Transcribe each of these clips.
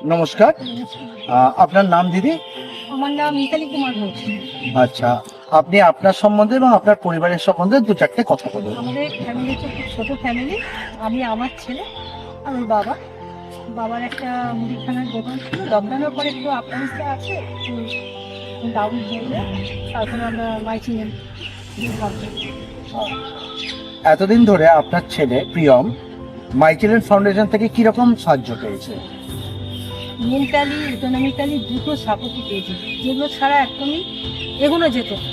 নমস্কার। আপনার নাম দিদি? আমার নাম মিতালি কুমার ঘোষ। আচ্ছা, আপনি আপনার সম্বন্ধে এবং আপনার পরিবারের সম্বন্ধে দু চারটে কথা বলুন। আমাদের ফ্যামিলি হচ্ছে খুব ছোট ফ্যামিলি। আমি, আমার ছেলে আর ওর বাবা। বাবার একটা মুদিখানার দোকান ছিল, লকডাউনের পরে একটু আপ ডাউনটা আছে, একটু ডাউন হয়ে যায়। তারপরে আমরা মাইচিনে ভাবছি। এতদিন ধরে আপনার ছেলে প্রিয়ম মাই চিলড্রেন ফাউন্ডেশন থেকে কিরকম সাহায্য পেয়েছে? মেন্টালি, ইকোনমিক্যালি দুটো সাপোর্টই পেয়েছি, যেগুলো ছাড়া একদমই এগোনো যেত না।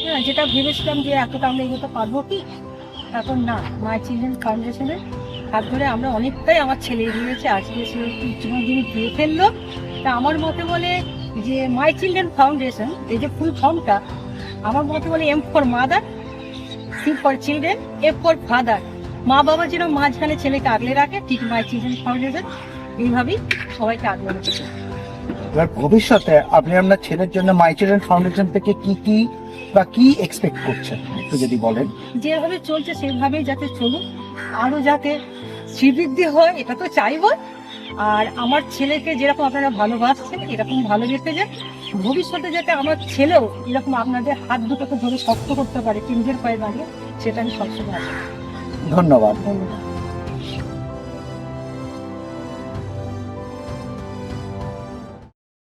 হ্যাঁ, যেটা ভেবেছিলাম যে এতটা আমরা এগোতে পারবো কি, এখন না, মাই চিলড্রেন ফাউন্ডেশনের হাত ধরে আমরা অনেকটাই আমার ছেলে এগিয়েছে। আজকে সে জীবন যিনি দিয়ে ফেললো। তা আমার মতে বলে যে মাই চিলড্রেন ফাউন্ডেশন, এই যে ফুল ফর্মটা, আমার মতে বলে M for mother, C for children, F for father. মা বাবা যেন মাঝখানে ছেলেকে আগলে রাখে, ঠিক মাই চিলড্রেন ফাউন্ডেশন এইভাবেই সবাইকে আগলে রাখে। এবার ভবিষ্যতে আপনি আপনার ছেলের জন্য মাই চিলড্রেন ফাউন্ডেশন থেকে কি এক্সপেক্ট করছেন একটু যদি বলেন। যেভাবে চলছে সেভাবেই যাতে চলুক, আরো যাতে শ্রীবৃদ্ধি হয়, এটা তো চাইবো। আর আমার ছেলেকে যেরকম আপনারা ভালোবাসছেন, এরকম ভালোবেসে যান। ভবিষ্যতে যাতে আমার ছেলেও এরকম আপনাদের হাত দুটোকে ধরে শক্ত করতে পারে, নিজের পায়ে দাঁড়িয়ে, সেটা আমি সবসময় আশা করি। ধন্যবাদ। ধন্যবাদ।